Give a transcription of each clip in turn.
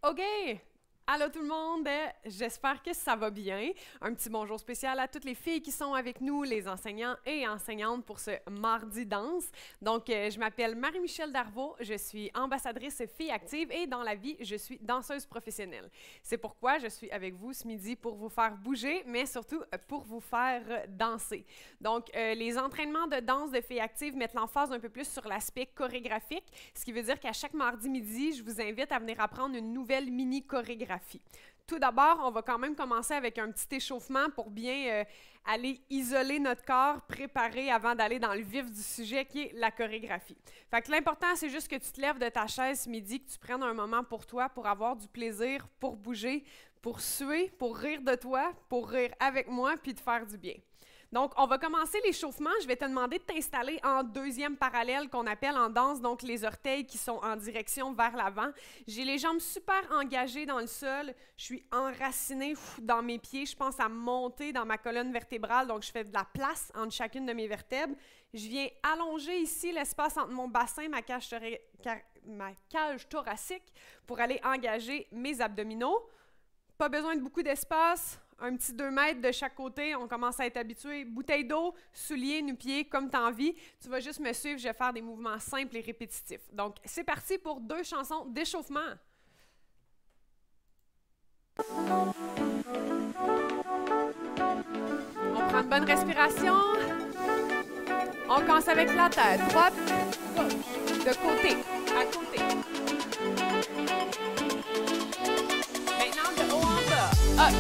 OK! Allô tout le monde, j'espère que ça va bien. Un petit bonjour spécial à toutes les filles qui sont avec nous, les enseignants et enseignantes pour ce mardi danse. Donc, je m'appelle Marie-Michel Darvaux, je suis ambassadrice Filles Actives et dans la vie, je suis danseuse professionnelle. C'est pourquoi je suis avec vous ce midi pour vous faire bouger, mais surtout pour vous faire danser. Donc, les entraînements de danse de Filles Actives mettent l'emphase un peu plus sur l'aspect chorégraphique, ce qui veut dire qu'à chaque mardi midi, je vous invite à venir apprendre une nouvelle mini-chorégraphie. Tout d'abord, on va quand même commencer avec un petit échauffement pour bien aller isoler notre corps, préparer avant d'aller dans le vif du sujet qui est la chorégraphie. Fait que l'important, c'est juste que tu te lèves de ta chaise ce midi, que tu prennes un moment pour toi, pour avoir du plaisir, pour bouger, pour suer, pour rire de toi, pour rire avec moi, puis te faire du bien. Donc, on va commencer l'échauffement. Je vais te demander de t'installer en deuxième parallèle qu'on appelle en danse, donc les orteils qui sont en direction vers l'avant. J'ai les jambes super engagées dans le sol. Je suis enracinée dans mes pieds. Je pense à monter dans ma colonne vertébrale, donc je fais de la place entre chacune de mes vertèbres. Je viens allonger ici l'espace entre mon bassin, ma cage thoracique pour aller engager mes abdominaux. Pas besoin de beaucoup d'espace. Un petit 2 mètres de chaque côté, on commence à être habitué. Bouteille d'eau, souliers, nu-pieds, comme tu as envie. Tu vas juste me suivre, je vais faire des mouvements simples et répétitifs. Donc, c'est parti pour 2 chansons d'échauffement. On prend une bonne respiration. On commence avec la tête. Droite, gauche, de côté, à côté. Maintenant, de haut en bas. Up.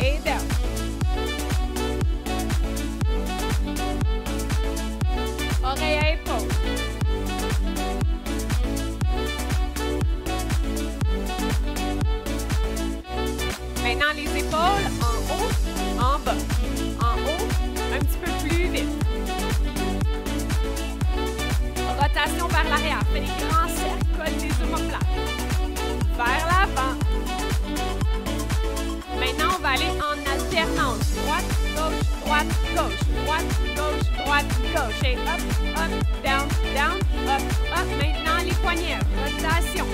Et down. Oreille à épaule. Maintenant, les épaules en haut, en bas. En haut, un petit peu plus vite. Rotation vers l'arrière. Fais des grands cercles. Colle tes omoplates. Vers l'avant. Maintenant, on va aller en alternance. Droite, gauche, droite, gauche. Droite, gauche, droite, gauche. Et up, up, down, down, up, up. Maintenant, les poignets. Rotation.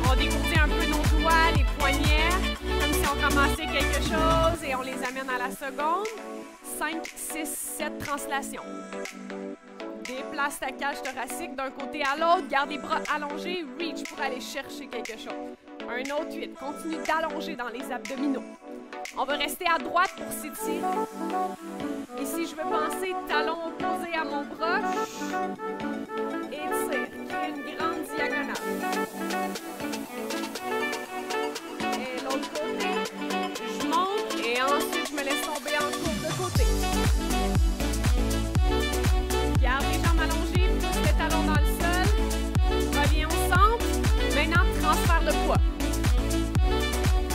On découvre un peu nos doigts, les poignets, comme si on commençait quelque chose et on les amène à la seconde. 5, 6, 7 translations. Déplace ta cage thoracique d'un côté à l'autre. Garde les bras allongés. Reach pour aller chercher quelque chose. Un autre 8. Continue d'allonger dans les abdominaux. On va rester à droite pour s'étirer. Ici, je veux penser talon opposé à mon bras. Étire. Crée une grande diagonale. Et l'autre côté. Je monte et ensuite, je me laisse tomber en courbe de côté. Garde les jambes allongées, pousse les talons dans le sol. Reviens au centre. Maintenant, transfert de poids.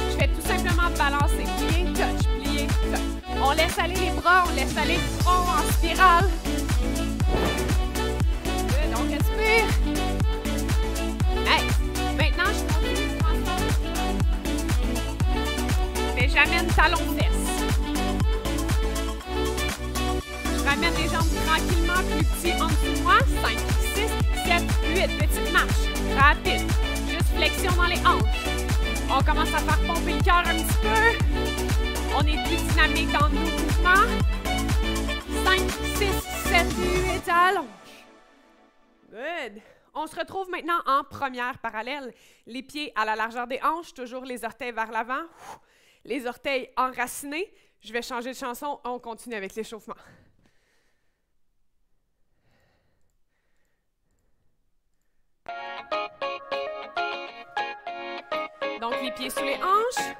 Je fais tout simplement balancer. Plier, touch, plier, touch. On laisse aller les bras, on laisse aller le front en spirale. Donc, respire. Hey. Maintenant, je continue de transfert. Mais j'amène talon-fesse. Je ramène les jambes tranquillement plus petits en dessous de moi. 5, 6, 7, 8. Petite marche. Rapide. Juste flexion dans les hanches. On commence à faire pomper le cœur un petit peu. On est plus dynamique dans nos mouvements. 5, 6, 7, 8, allonge. Good. On se retrouve maintenant en première parallèle. Les pieds à la largeur des hanches, toujours les orteils vers l'avant. Les orteils enracinés. Je vais changer de chanson. On continue avec l'échauffement. Donc, les pieds sous les hanches.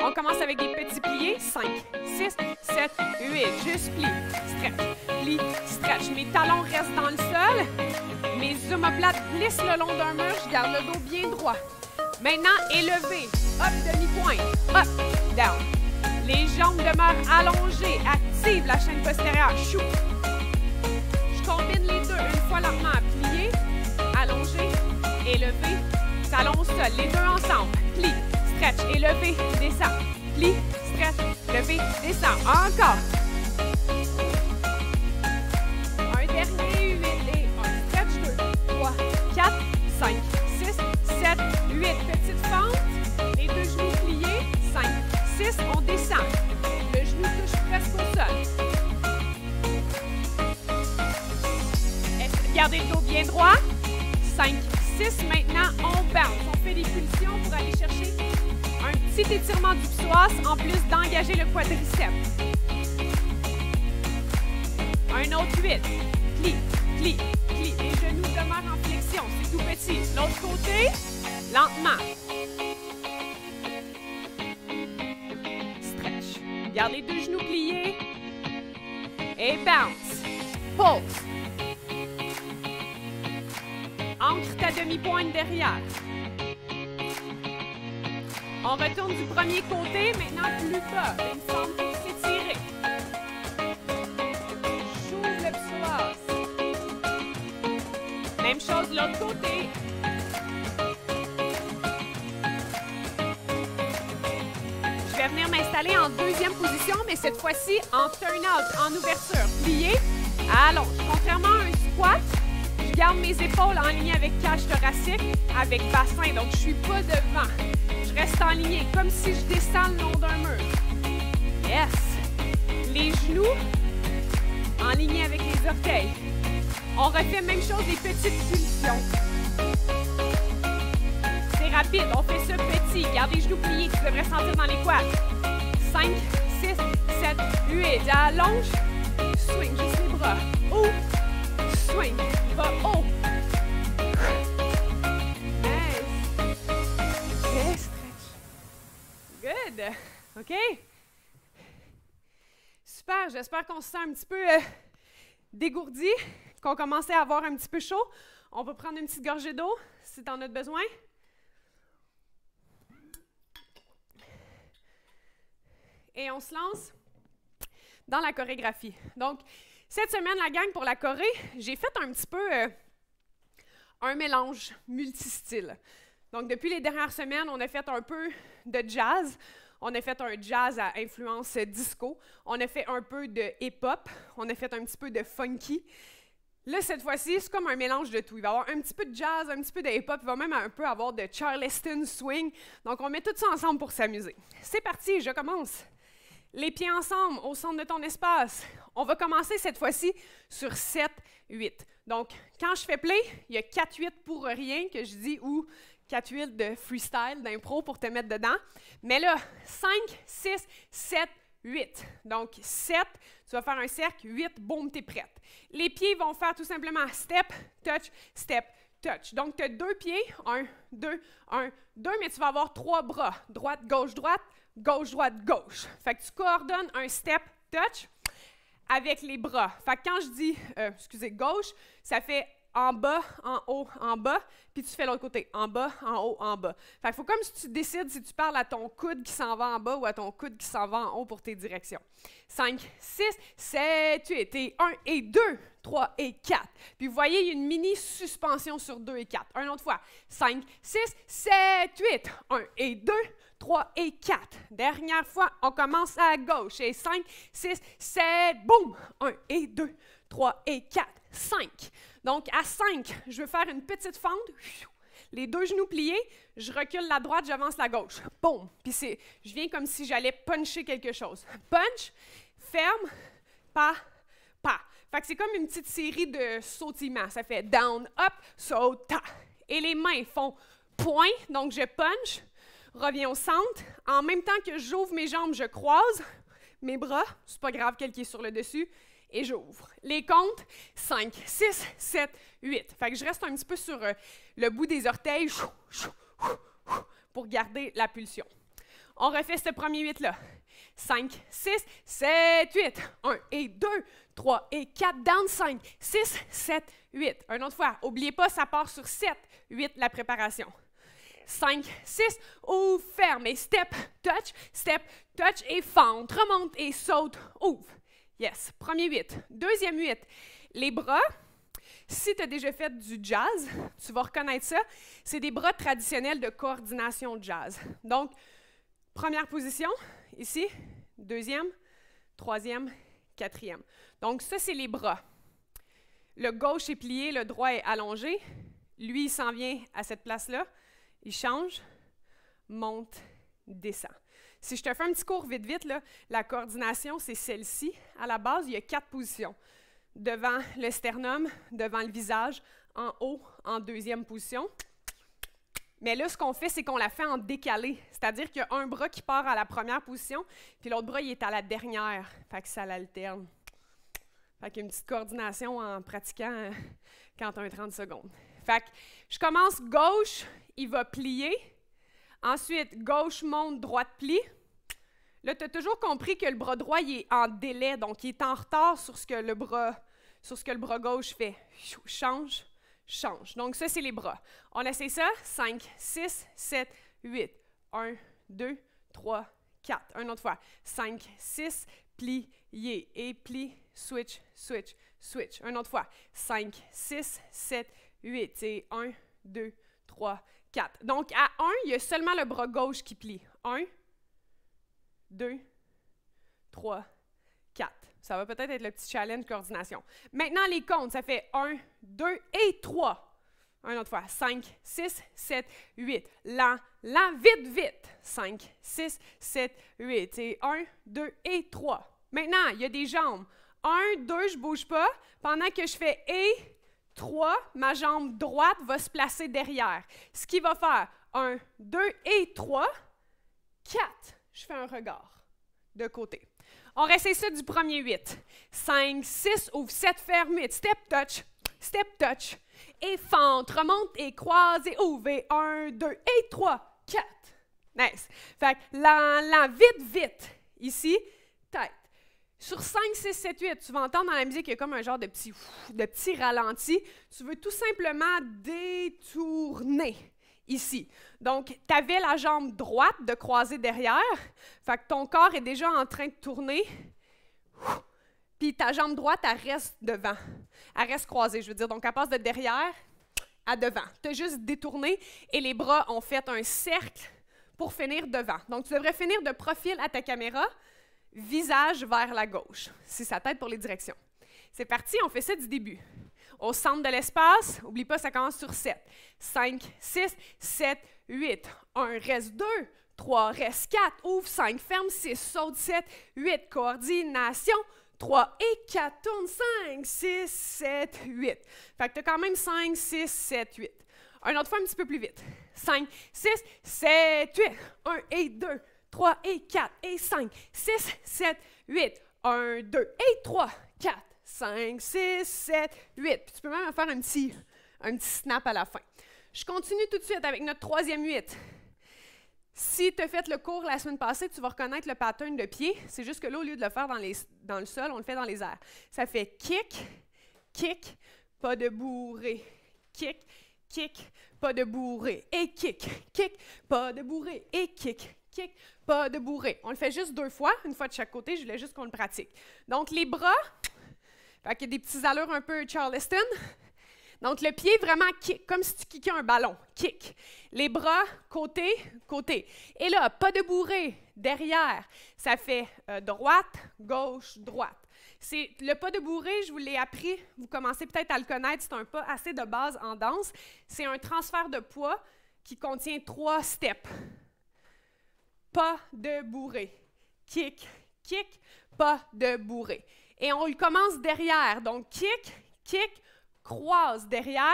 On commence avec des petits pliés. 5, 6, 7, 8. Juste plie, stretch, plie, stretch. Mes talons restent dans le sol. Mes omoplates glissent le long d'un mur. Je garde le dos bien droit. Maintenant, élevé. Up, demi-pointe. Up, down. Les jambes demeurent allongées. Active la chaîne postérieure. Chou. Je combine les deux. Une fois lentement. Plier, allonger, élever. Talons au sol. Les deux ensemble. Plie, stretch, élevé, descend. Plie, stretch, levé, descend. Encore. Un dernier, 8 et 1. Stretch 2, 3, 4, 5, 6, 7, passe en plus d'engager le quadriceps. Un autre 8. Plie, plie, plie. Les genoux demeurent en flexion. C'est tout petit. L'autre côté, lentement. Stretch. Garde les deux genoux pliés. Et bounce. Pulse. Ancre ta demi-pointe derrière. On retourne du premier côté, maintenant plus bas. Une forme pour s'étirer. J'ouvre le psoas. Même chose de l'autre côté. Je vais venir m'installer en deuxième position, mais cette fois-ci en turn-out, en ouverture. Plié, allonge. Contrairement à un squat, je garde mes épaules en ligne avec cage thoracique, avec bassin, donc je ne suis pas devant. Je reste en ligne, comme si je descends le long d'un mur. Yes! Les genoux en ligne avec les orteils. On refait même chose, les petites pulsions. C'est rapide, on fait ça petit. Garde les genoux pliés, tu devrais sentir dans les quads. 5, 6, 7, 8. Allonge, swing, juste les bras. Haut, swing, va haut. Good. OK? Super. J'espère qu'on se sent un petit peu dégourdi, qu'on commence à avoir un petit peu chaud. On va prendre une petite gorgée d'eau si tu en as besoin. Et on se lance dans la chorégraphie. Donc, cette semaine, la gang, pour la choré, j'ai fait un petit peu un mélange multistyle. Donc, depuis les dernières semaines, on a fait un peu de jazz. On a fait un jazz à influence disco. On a fait un peu de hip-hop. On a fait un petit peu de funky. Là, cette fois-ci, c'est comme un mélange de tout. Il va y avoir un petit peu de jazz, un petit peu de hip-hop. Il va même un peu avoir de Charleston swing. Donc, on met tout ça ensemble pour s'amuser. C'est parti, je commence. Les pieds ensemble, au centre de ton espace. On va commencer cette fois-ci sur 7-8. Donc, quand je fais play, il y a 4-8 pour rien que je dis ou 4-8 de freestyle, d'impro pour te mettre dedans. Mais là, 5, 6, 7, 8. Donc, 7, tu vas faire un cercle, 8, boum, t'es prête. Les pieds vont faire tout simplement step, step, touch. Donc, tu as 2 pieds, 1, 2, 1, 2, mais tu vas avoir 3 bras. Droite, gauche, droite, gauche. Fait que tu coordonnes un step, touch avec les bras. Fait que quand je dis, gauche, ça fait en bas, en bas, puis tu fais l'autre côté, en bas, en haut, en bas. Fait qu'il faut comme si tu décides si tu parles à ton coude qui s'en va en bas ou à ton coude qui s'en va en haut pour tes directions. 5, 6, 7, 8, et 1 et 2, 3 et 4. Puis vous voyez, il y a une mini suspension sur 2 et 4. Une autre fois, 5, 6, 7, 8, 1 et 2, 3 et 4. Dernière fois, on commence à gauche. Et 5, 6, 7, boum! 1 et 2, 3 et 4, 5. Donc, à 5, je veux faire une petite fente. Les 2 genoux pliés, je recule la droite, j'avance la gauche. Boum! Puis je viens comme si j'allais puncher quelque chose. Punch, ferme, pas, pas. Fait que c'est comme une petite série de sautillements. Ça fait down, up, saute, ta. Et les mains font point, donc je punch, reviens au centre. En même temps que j'ouvre mes jambes, je croise mes bras. C'est pas grave quel qui est sur le dessus. Et j'ouvre. Les comptes, 5, 6, 7, 8. Fait que je reste un petit peu sur le bout des orteils pour garder la pulsion. On refait ce premier 8-là. 5, 6, 7, 8. 1 et 2, 3 et 4. Down, 5, 6, 7, 8. Une autre fois. N'oubliez pas, ça part sur 7, 8, la préparation. 5, 6, ouvre, ferme. Et step, touch et fente. Remonte et saute, ouvre. Yes, premier 8. Deuxième 8, les bras. Si tu as déjà fait du jazz, tu vas reconnaître ça. C'est des bras traditionnels de coordination jazz. Donc, première position, ici. Deuxième, troisième, quatrième. Donc, ça, c'est les bras. Le gauche est plié, le droit est allongé. Lui, il s'en vient à cette place-là. Il change, monte, descend. Si je te fais un petit cours vite, là, la coordination, c'est celle-ci. À la base, il y a 4 positions. Devant le sternum, devant le visage, en haut, en deuxième position. Mais là, ce qu'on fait, c'est qu'on la fait en décalé. C'est-à-dire qu'il y a un bras qui part à la première position, puis l'autre bras, il est à la dernière. Fait que ça l'alterne. Fait qu'il y a une petite coordination en pratiquant quand tu as un 30 secondes. Fait que je commence gauche, il va plier. Ensuite, gauche monte, droite plie. Là, tu as toujours compris que le bras droit, il est en délai, donc il est en retard sur ce que le bras gauche fait. Change, change. Donc ça, c'est les bras. On essaie ça. 5, 6, 7, 8. 1, 2, 3, 4. Une autre fois. 5, 6, plier et plie, switch, switch, switch. Une autre fois. 5, 6, 7, 8. C'est 1, 2, 3, 4. Donc à 1, il y a seulement le bras gauche qui plie. 1, 2, 3, 4. Ça va peut-être être le petit challenge coordination. Maintenant, les comptes, ça fait 1, 2 et 3. Une autre fois. 5, 6, 7, 8. Lent, lent, vite, vite. 5, 6, 7, 8. C'est 1, 2 et 3. Maintenant, il y a des jambes. 1, 2, je ne bouge pas. Pendant que je fais et 3, ma jambe droite va se placer derrière. Ce qui va faire 1, 2 et 3, 4. Je fais un regard de côté. On réessaye ça du premier 8. 5, 6, ouvre, 7, ferme, 8. Step touch. Et fente, remonte et croise et ouvre. Et 1, 2 et 3, 4. Nice. Fait que lent, vite, vite. Ici, tête. Sur 5, 6, 7, 8, tu vas entendre dans la musique qu'il y a comme un genre de petit ralenti. Tu veux tout simplement détourner. Ici. Donc, tu avais la jambe droite de croiser derrière. Fait que ton corps est déjà en train de tourner. Puis ta jambe droite, elle reste devant. Elle reste croisée, je veux dire. Donc, elle passe de derrière à devant. Tu as juste détourné et les bras ont fait un cercle pour finir devant. Donc, tu devrais finir de profil à ta caméra, visage vers la gauche. C'est sa tête pour les directions. C'est parti, on fait ça du début. Au centre de l'espace, n'oublie pas, ça commence sur 7. 5, 6, 7, 8. 1, reste 2. 3, reste 4. Ouvre 5, ferme 6, saute 7, 8. Coordination. 3 et 4, tourne 5, 6, 7, 8. Fait que tu as quand même 5, 6, 7, 8. Une autre fois, un petit peu plus vite. 5, 6, 7, 8. 1 et 2, 3 et 4 et 5, 6, 7, 8. 1, 2 et 3, 4. 5, 6, 7, 8. Puis tu peux même faire un petit snap à la fin. Je continue tout de suite avec notre troisième 8. Si tu as fait le cours la semaine passée, tu vas reconnaître le pattern de pied. C'est juste que là, au lieu de le faire dans le sol, on le fait dans les airs. Ça fait kick, kick, pas de bourré. Kick, kick, pas de bourré. Et kick, kick, pas de bourré. Et kick, kick, pas de bourré. On le fait juste 2 fois, une fois de chaque côté. Je voulais juste qu'on le pratique. Donc, les bras, fait qu'il y a des petites allures un peu Charleston. Donc, le pied vraiment kick, comme si tu kickais un ballon. Kick. Les bras, côté, côté. Et là, pas de bourré, derrière. Ça fait droite, gauche, droite. C'est le pas de bourré, je vous l'ai appris. Vous commencez peut-être à le connaître. C'est un pas assez de base en danse. C'est un transfert de poids qui contient 3 steps. Pas de bourré. Kick, kick, pas de bourré. Et on le commence derrière. Donc, kick, kick, croise derrière,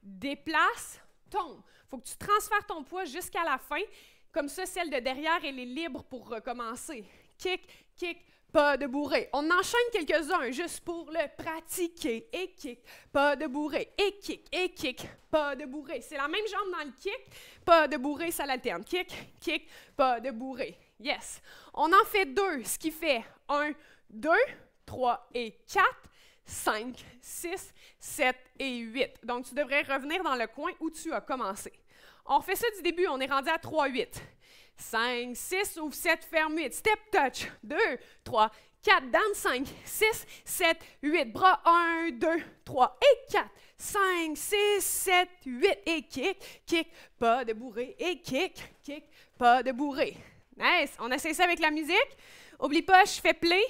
déplace, tombe. Il faut que tu transfères ton poids jusqu'à la fin. Comme ça, celle de derrière, elle est libre pour recommencer. Kick, kick, pas de bourré. On enchaîne quelques-uns juste pour le pratiquer. Et kick, pas de bourré. Et kick, pas de bourré. C'est la même jambe dans le kick, pas de bourré, ça l'alterne. Kick, kick, pas de bourré. Yes. On en fait 2, ce qui fait 1, 2, 3 et 4. 5, 6, 7 et 8. Donc, tu devrais revenir dans le coin où tu as commencé. On fait ça du début, on est rendu à 3, 8. 5, 6, ouvre 7, ferme 8. Step touch. 2, 3, 4, down 5, 6, 7, 8. Bras 1, 2, 3 et 4. 5, 6, 7, 8. Et kick, kick, pas de bourré. Et kick, kick, pas de bourré. Nice. On essaie ça avec la musique. Oublie pas, je fais play.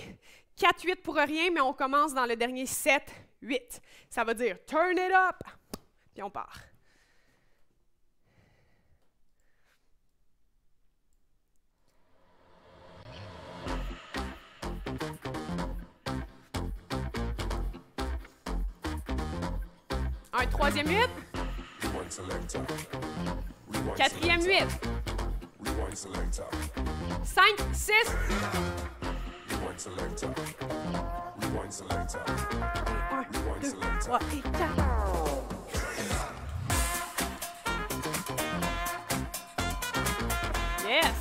4, 8 pour rien, mais on commence dans le dernier 7, 8. Ça veut dire turn it up. Puis on part. Un troisième 8. Quatrième 8. 5, 6. 1, 2, 3 et 4. Yes!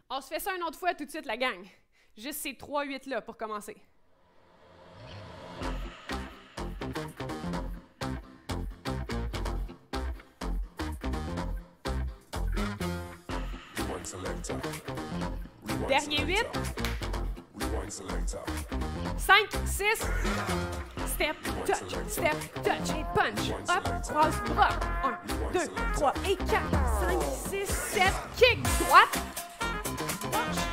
On se fait ça une autre fois tout de suite, la gang. Juste ces 3-8-là pour commencer. Dernier 8. 5, 6. Step, touch et punch. Hop, cross, bras. 1, 2, 3 et 4. 5, 6, 7. Kick, droite. Gauche.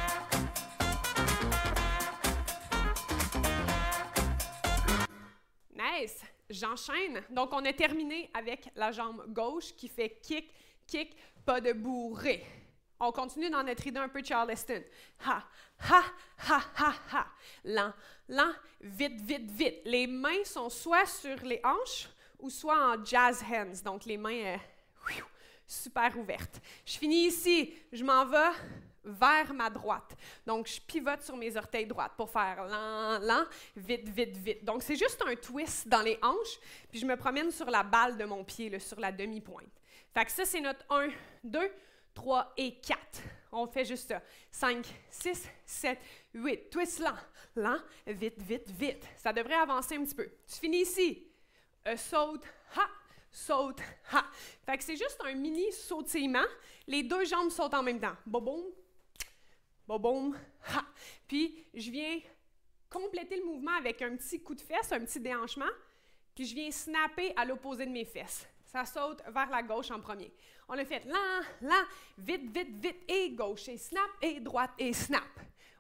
Nice. J'enchaîne. Donc, on a terminé avec la jambe gauche qui fait kick, kick, pas de bourré. On continue dans notre idée un peu Charleston. Ha, ha, ha, ha, ha. Lent, lent, vite, vite, vite. Les mains sont soit sur les hanches ou soit en jazz hands. Donc, les mains super ouvertes. Je finis ici. Je m'en vais vers ma droite. Donc, je pivote sur mes orteils droites pour faire lent, lent, vite, vite, vite. Donc, c'est juste un twist dans les hanches. Puis, je me promène sur la balle de mon pied, là, sur la demi-pointe. Fait que ça, c'est notre 1, 2, 3 et 4. On fait juste ça. 5, 6, 7, 8. Twist lent, lent, vite, vite, vite. Ça devrait avancer un petit peu. Tu finis ici. Saute, ha, saute, ha. Fait que c'est juste un mini sautillement. Les deux jambes sautent en même temps. Boboum, boboum, ha. Puis, je viens compléter le mouvement avec un petit coup de fesse, un petit déhanchement. Puis, je viens snapper à l'opposé de mes fesses. Ça saute vers la gauche en premier. On a fait lent, lent, vite, vite, vite, et gauche, et snap, et droite, et snap.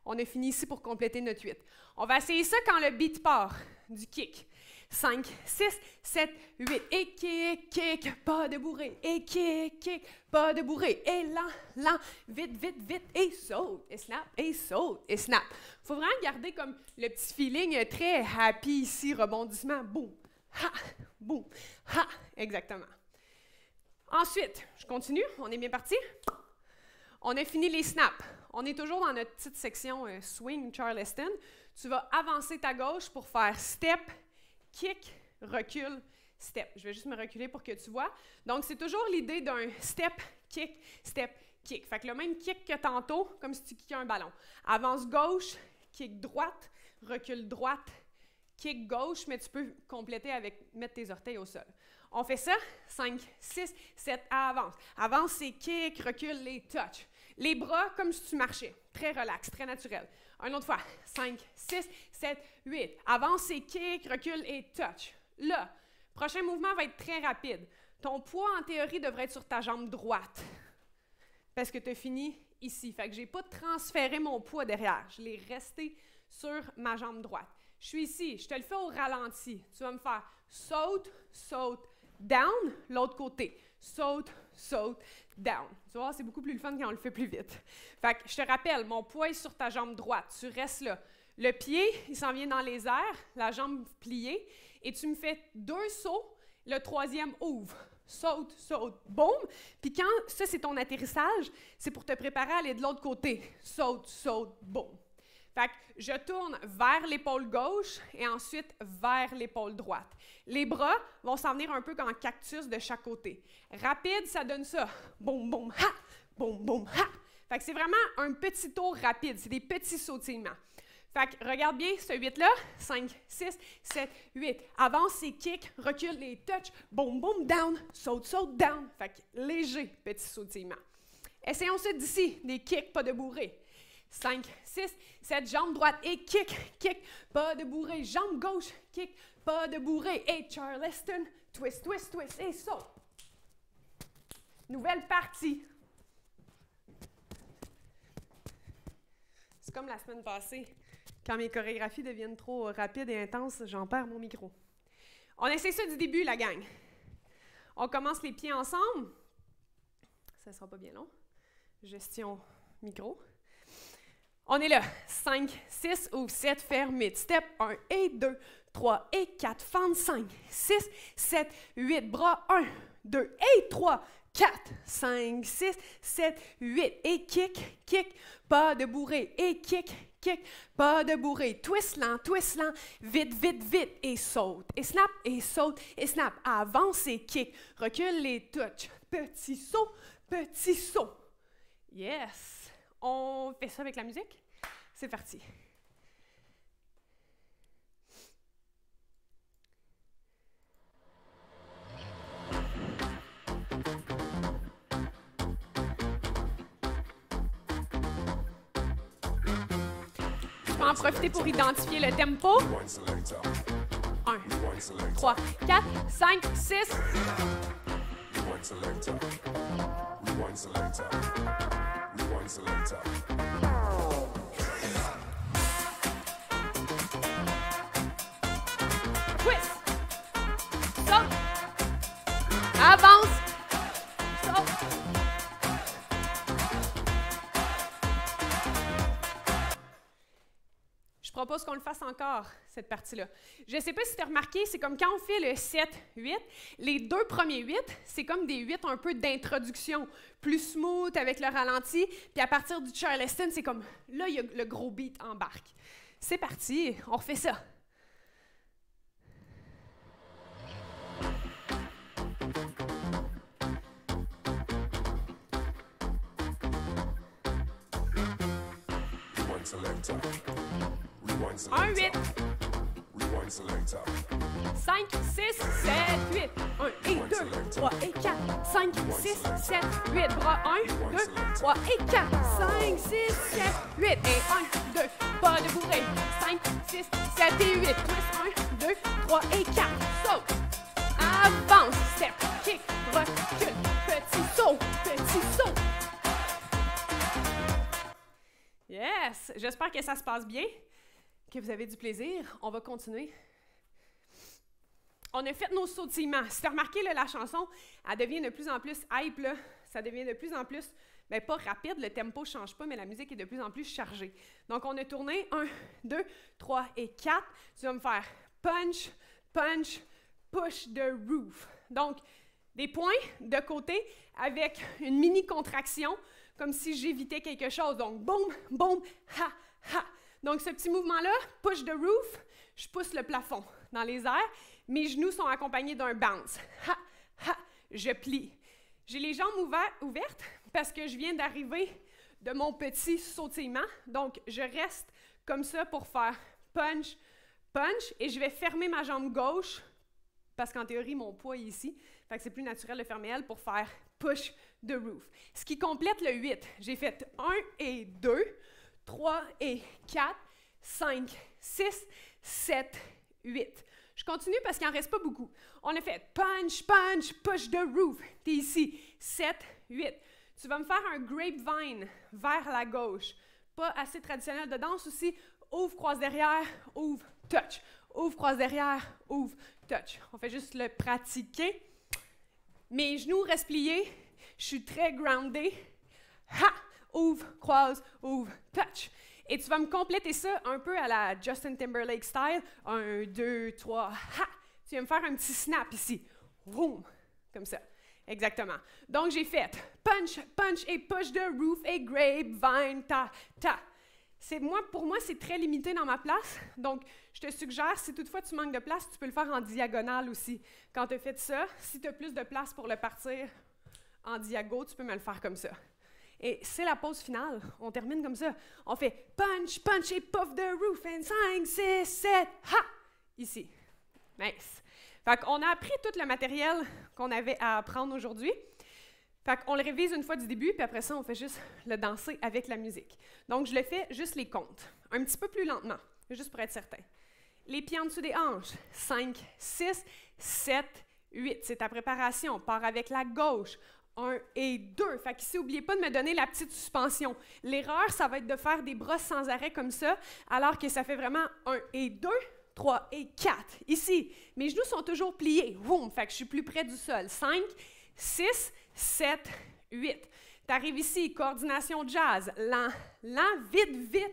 On a fini ici pour compléter notre 8. On va essayer ça quand le beat part du kick. 5, 6, 7, 8, et kick, kick, pas de bourré, et kick, kick, pas de bourré, et lent, lent, vite, vite, vite, et saute, et snap, et saute, et snap. Il faut vraiment garder comme le petit feeling très happy ici, rebondissement, boum, ha, boum, ha, exactement. Ensuite, je continue, on est bien parti. On a fini les snaps. On est toujours dans notre petite section swing Charleston. Tu vas avancer ta gauche pour faire step, kick, recul, step. Je vais juste me reculer pour que tu vois. Donc, c'est toujours l'idée d'un step, kick, step, kick. Fait que le même kick que tantôt, comme si tu kickais un ballon. Avance gauche, kick droite, recule droite, kick gauche, mais tu peux compléter avec mettre tes orteils au sol. On fait ça, 5, 6, 7, avance. Avance, c'est kick, recule, les touch. Les bras comme si tu marchais. Très relax, très naturel. Une autre fois, 5, 6, 7, 8. Avance, c'est kick, recule et touch. Là, prochain mouvement va être très rapide. Ton poids, en théorie, devrait être sur ta jambe droite. Parce que tu as fini ici. Fait que je n'ai pas transféré mon poids derrière. Je l'ai resté sur ma jambe droite. Je suis ici, je te le fais au ralenti. Tu vas me faire saute, saute, down, l'autre côté. Saute, saute, down. Tu vois, c'est beaucoup plus le fun quand on le fait plus vite. Fait que je te rappelle, mon poids est sur ta jambe droite. Tu restes là. Le pied, il s'en vient dans les airs, la jambe pliée, et tu me fais 2 sauts, le troisième ouvre. Saute, saute, boum. Puis quand ça, c'est ton atterrissage, c'est pour te préparer à aller de l'autre côté. Saute, saute, boum. Fait que je tourne vers l'épaule gauche et ensuite vers l'épaule droite. Les bras vont s'en venir un peu comme en cactus de chaque côté. Rapide, ça donne ça. Boum, boum, ha! Boum, boum, ha! Fait que c'est vraiment un petit tour rapide. C'est des petits sautillements. Fait que regarde bien ce 8-là. 5, 6, 7, 8. Avance, c'est kick, recule les touch. Boum, boum, down. Saute, saute, down. Fait que léger petit sautillement. Essayons ça d'ici. Des kicks, pas de bourré. 5, 6, 7, jambe droite et kick, kick, pas de bourré, jambe gauche, kick, pas de bourré, et Charleston, twist, twist, twist, et saute. Nouvelle partie. C'est comme la semaine passée, quand mes chorégraphies deviennent trop rapides et intenses, j'en perds mon micro. On essaie ça du début, la gang. On commence les pieds ensemble. Ça ne sera pas bien long. Gestion micro. On est là. 5, 6, ouvre, 7, ferme, mid-step. 1 et 2, 3 et 4, fente, 5, 6, 7, 8, bras, 1, 2 et 3, 4, 5, 6, 7, 8, et kick, kick, pas de bourrée, et kick, kick, pas de bourrée, twist lent, vite, vite, vite, et saute, et snap, avance et kick, recule les touches, petit saut, yes, on fait ça avec la musique, c'est parti. Je vais en profiter pour identifier le tempo. 1, 3, 4, 5, 6. Twist. Stop. Avance. Stop. Je propose qu'on le fasse encore, cette partie-là. Je ne sais pas si tu as remarqué, c'est comme quand on fait le 7-8, les deux premiers 8, c'est comme des 8 un peu d'introduction, plus smooth avec le ralenti, puis à partir du Charleston, c'est comme, là, il y a le gros beat embarque. C'est parti, on refait ça. Un 8. 5, 6, 7, 8. 1 et 2, 3 et 4. 5, 6, 7, 8. Bras 1, 2, 3 et 4. 5, 6, 7, 8. Et 1, 2. Pas de bourrée. 5, 6, 7 et 8. Twist 1, 2, 3 et 4. Saute. Avance. Step. Kick. Recule. Petit saut. Yes! J'espère que ça se passe bien, que vous avez du plaisir. On va continuer. On a fait nos sautillements. Si tu as remarqué, là, la chanson, elle devient de plus en plus hype. Là. Ça devient de plus en plus, bien, pas rapide, le tempo ne change pas, mais la musique est de plus en plus chargée. Donc, on a tourné 1, 2, 3 et 4. Tu vas me faire punch, punch, push the roof. Donc, des points de côté avec une mini contraction, comme si j'évitais quelque chose. Donc, boum, boum, ha, ha. Donc, ce petit mouvement-là, push the roof, je pousse le plafond dans les airs. Mes genoux sont accompagnés d'un bounce. Ha, ha, je plie. J'ai les jambes ouvertes parce que je viens d'arriver de mon petit sautillement. Donc, je reste comme ça pour faire punch, punch. Et je vais fermer ma jambe gauche parce qu'en théorie, mon poids est ici. Fait que c'est plus naturel de fermer elle pour faire push the roof. Ce qui complète le 8. J'ai fait 1 et 2, 3 et 4, 5, 6, 7, 8. Je continue parce qu'il n'en reste pas beaucoup. On a fait punch, punch, push the roof. T'es ici. 7, 8. Tu vas me faire un grapevine vers la gauche. Pas assez traditionnel de danse aussi. Ouvre, croise derrière, ouvre, touch. Ouvre, croise derrière, ouvre, touch. On fait juste le pratiquer. Mes genoux restent pliés. Je suis très groundée. Ha! Ouvre, croise, ouvre, touch. Et tu vas me compléter ça un peu à la Justin Timberlake style. 1, 2, 3, ha! Tu vas me faire un petit snap ici. Vroom! Comme ça. Exactement. Donc, j'ai fait punch, punch et push the roof et grapevine, ta, ta. Pour moi, c'est très limité dans ma place. Donc, je te suggère, si toutefois tu manques de place, tu peux le faire en diagonale aussi. Quand tu as fait ça, si tu as plus de place pour le partir en diago, tu peux me le faire comme ça. Et c'est la pause finale. On termine comme ça. On fait punch, punch et puff the roof. And 5, 6, 7, ha! Ici. Nice. Fait qu'on a appris tout le matériel qu'on avait à apprendre aujourd'hui. Fait qu'on le révise une fois du début, puis après ça, on fait juste le danser avec la musique. Donc, je le fais juste les comptes. Un petit peu plus lentement, juste pour être certain. Les pieds en dessous des hanches. 5, 6, 7, 8. C'est ta préparation. Part avec la gauche. 1 et 2. Fait qu'ici, n'oubliez pas de me donner la petite suspension. L'erreur, ça va être de faire des brosses sans arrêt comme ça, alors que ça fait vraiment 1 et 2, 3 et 4. Ici, mes genoux sont toujours pliés. Boum! Fait que je suis plus près du sol. 5, 6, 7, 8. Tu arrives ici, coordination jazz, lent, lent, vite, vite,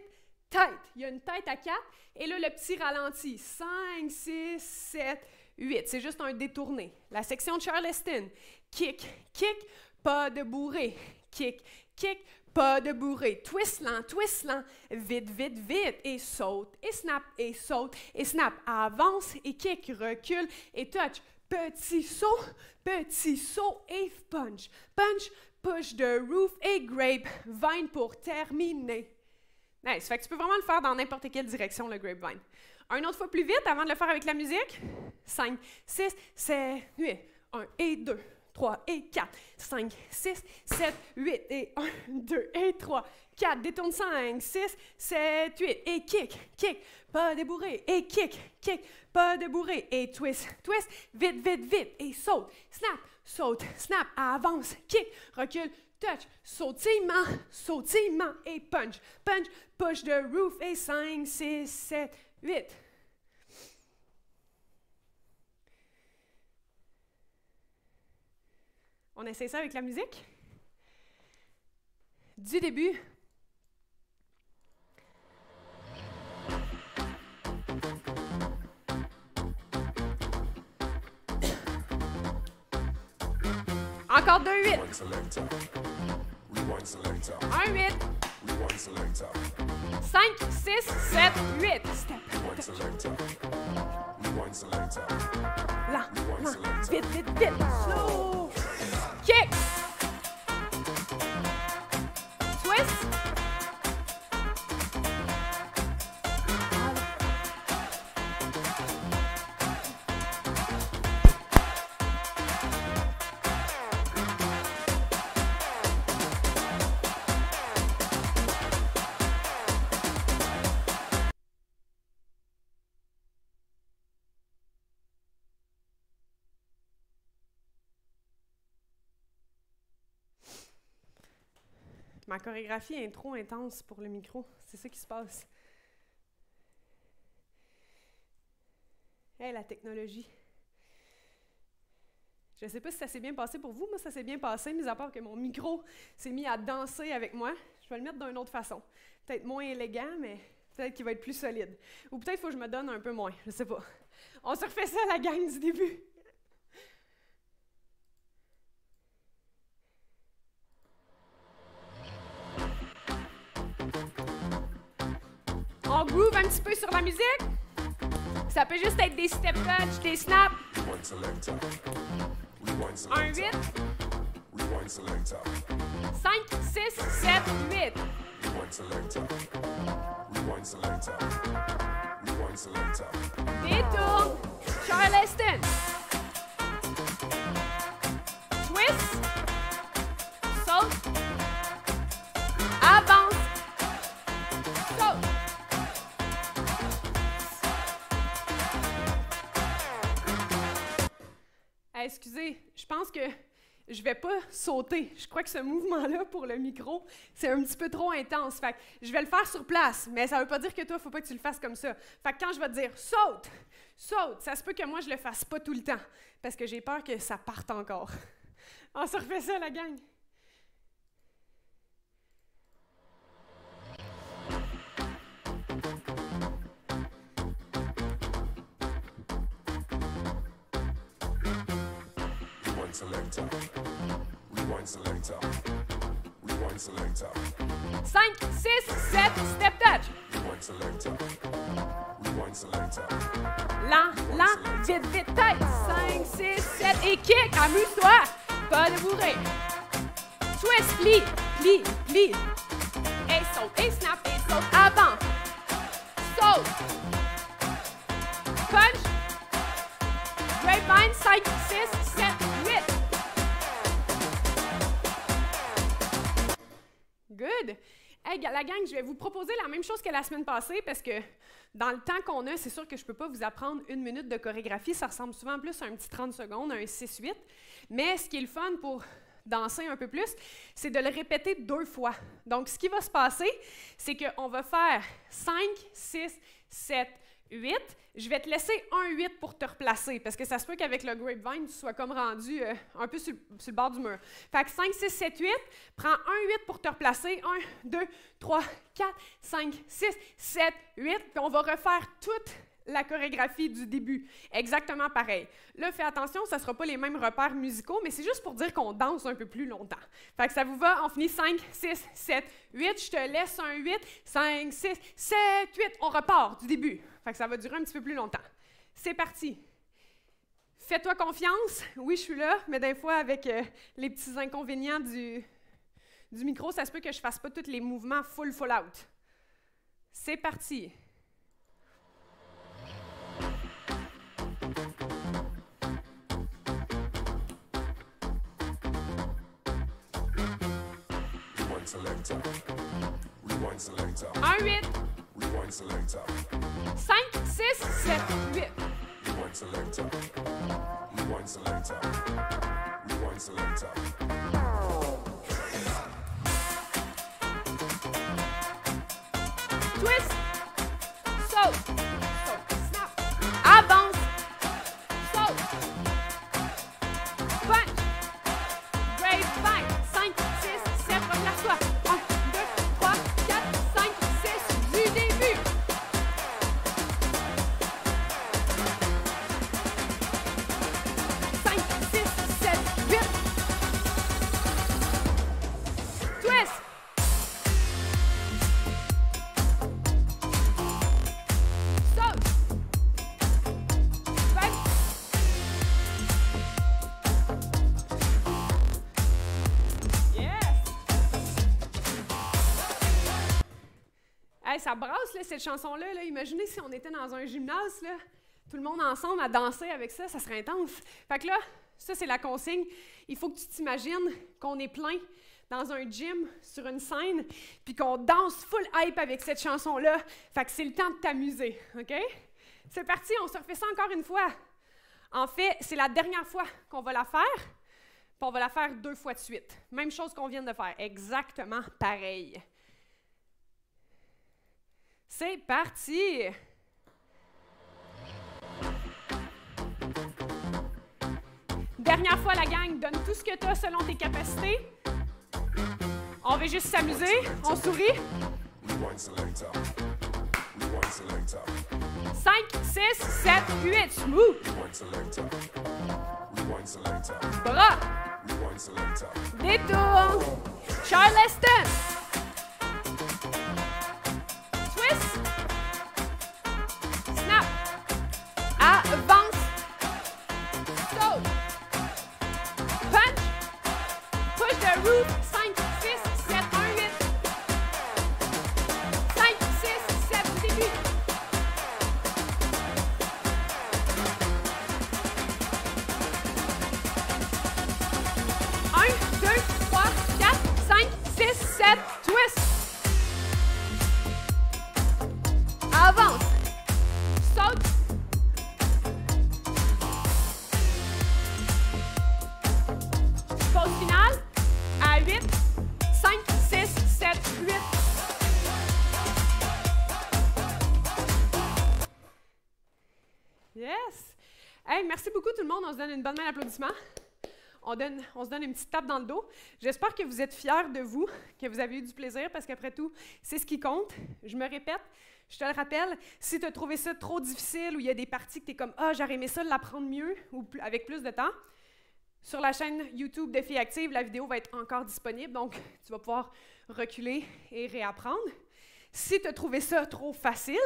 tête. Il y a une tête à 4, et là, le petit ralenti. 5, 6, 7, 8. C'est juste un détourné. La section de Charleston. Kick, kick, pas de bourré. Kick, kick, pas de bourré. Twist lent, vite, vite, vite. Et saute, et snap, et saute, et snap. Avance, et kick, recule, et touch. Petit saut, et punch. Punch, push the roof, et grapevine pour terminer. Nice. Fait que tu peux vraiment le faire dans n'importe quelle direction, le grapevine. Un autre fois plus vite, avant de le faire avec la musique. 5, 6, 7, 8. 1 et 2, 3 et 4. 5, 6, 7, 8. Et 1, 2 et 3, 4. Détourne 5, 6, 7, 8. Et kick, kick, pas débourré. Et kick, kick, pas débourré. Et twist, twist, vite, vite, vite. Et saute, snap, avance, kick, recule, touch, sautillement, et punch, punch, push the roof, et 5, 6, 7, 8. On essaie ça avec la musique? Du début. Encore 2, 8. 1, 8. 5, 6, 7, 8. Step. Là, vite, vite, vite. Slow. Kick. Twist. Ma chorégraphie est trop intense pour le micro. C'est ça qui se passe. Hey, la technologie. Je ne sais pas si ça s'est bien passé pour vous. Moi, ça s'est bien passé, mis à part que mon micro s'est mis à danser avec moi. Je vais le mettre d'une autre façon. Peut-être moins élégant, mais peut-être qu'il va être plus solide. Ou peut-être qu'il faut que je me donne un peu moins. Je ne sais pas. On se refait ça, la gang du début. On groove un petit peu sur la musique. Ça peut juste être des step touch, des snaps. 1, 8. 5, 6, 7, 8. Détourne. Charleston. Twist. Saute. Avance. Saute. Excusez, je pense que je vais pas sauter. Je crois que ce mouvement-là pour le micro, c'est un petit peu trop intense. Fait que je vais le faire sur place, mais ça veut pas dire que toi, faut pas que tu le fasses comme ça. Fait que quand je vais te dire saute, saute, ça se peut que moi, je le fasse pas tout le temps, parce que j'ai peur que ça parte encore. On se refait ça, la gang. Selector. Rewind selector. Rewind selector. 5, 6, 7, step touch. Rewind selector. Rewind selector. Lent, lent, vite, vite, tête. 5, 6, 7, et kick. Amuse-toi. Pas de bourré. Twist, plie, plie, plie. Et saute, et snap, et saute. Avant. Saute. Punch. Grapevine, 5, 6, 7, 8. Good. Hey, la gang, je vais vous proposer la même chose que la semaine passée parce que dans le temps qu'on a, c'est sûr que je ne peux pas vous apprendre 1 minute de chorégraphie. Ça ressemble souvent plus à un petit 30 secondes, un 6-8. Mais ce qui est le fun pour danser un peu plus, c'est de le répéter 2 fois. Donc, ce qui va se passer, c'est qu'on va faire 5, 6, 7, 8. Je vais te laisser un 8 pour te replacer, parce que ça se peut qu'avec le grapevine, tu sois comme rendu un peu sur le bord du mur. Fait que 5, 6, 7, 8. Prends un 8 pour te replacer. 1, 2, 3, 4, 5, 6, 7, 8. Puis on va refaire toute la chorégraphie du début. Exactement pareil. Là, fais attention, ça ne sera pas les mêmes repères musicaux, mais c'est juste pour dire qu'on danse un peu plus longtemps. Fait que ça vous va? On finit 5, 6, 7, 8. Je te laisse un 8. 5, 6, 7, 8. On repart du début. Fait que ça va durer un petit peu plus longtemps. C'est parti. Fais-toi confiance. Oui, je suis là, mais des fois, avec les petits inconvénients du micro, ça se peut que je ne fasse pas tous les mouvements full out. C'est parti. Selector. Rewind selector. 1, 8. Rewind selector. 5, 6, 7, 8. Rewind selector. Rewind selector. Rewind selector. Twist. Saute. Saute. Snap. Avance. Saute. Punch. Grapevine. 5, 6, 7. Replace-toi. 1, 2, 3, 4, 5, 6. Du début. 5, 6, 7, 8. Twist. Saute. Vingt. Yes. Hey, ça brasse, là, cette chanson-là. Là. Imaginez si on était dans un gymnase, là, tout le monde ensemble à danser avec ça, ça serait intense. Fait que là, ça, c'est la consigne. Il faut que tu t'imagines qu'on est plein dans un gym, sur une scène, puis qu'on danse full hype avec cette chanson-là. Fait que c'est le temps de t'amuser, OK? C'est parti, on se refait ça encore une fois. En fait, c'est la dernière fois qu'on va la faire, puis on va la faire 2 fois de suite. Même chose qu'on vient de faire, exactement pareil. C'est parti! Dernière fois, la gang, donne tout ce que tu as selon tes capacités. On va juste s'amuser, on sourit. Rewind selector. Rewind selector. 5, 6, 7, 8, smooth. Rewind selector. Rewind selector. Bras, Rewind selector. détourne. Charleston. Twist. Snap. Avance. Saute. Punch. Push the roof. 5, 6, 7, 1, 8. 5, 6, 7, du début. 1, 2, 3, 4, 5, 6, 7, twist. Avance. Saute. Pause finale. À 8, 5, 6, 7, 8. Yes! Hey, merci beaucoup tout le monde. On se donne une bonne main d'applaudissement. On se donne une petite tape dans le dos. J'espère que vous êtes fiers de vous, que vous avez eu du plaisir, parce qu'après tout, c'est ce qui compte. Je me répète, je te le rappelle, si tu as trouvé ça trop difficile ou il y a des parties que tu es comme « Ah, j'aurais aimé ça l'apprendre mieux » ou avec plus de temps, sur la chaîne YouTube de Filles Actives, la vidéo va être encore disponible, donc tu vas pouvoir reculer et réapprendre. Si tu as trouvé ça trop facile,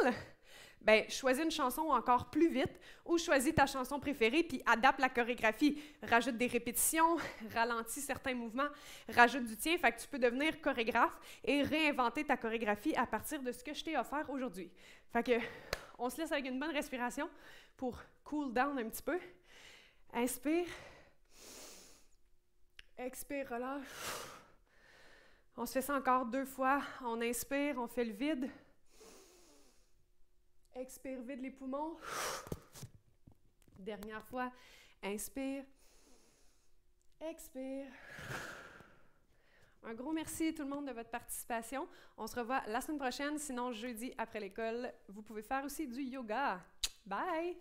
ben, choisis une chanson encore plus vite ou choisis ta chanson préférée puis adapte la chorégraphie. Rajoute des répétitions, ralentis certains mouvements, rajoute du tien. Fait que tu peux devenir chorégraphe et réinventer ta chorégraphie à partir de ce que je t'ai offert aujourd'hui. Fait que on se laisse avec une bonne respiration pour cool down un petit peu. Inspire. Expire, relâche. On se fait ça encore 2 fois. On inspire, on fait le vide. Expire, vide les poumons. Dernière fois. Inspire. Expire. Un gros merci tout le monde de votre participation. On se revoit la semaine prochaine. Sinon, jeudi après l'école, vous pouvez faire aussi du yoga. Bye!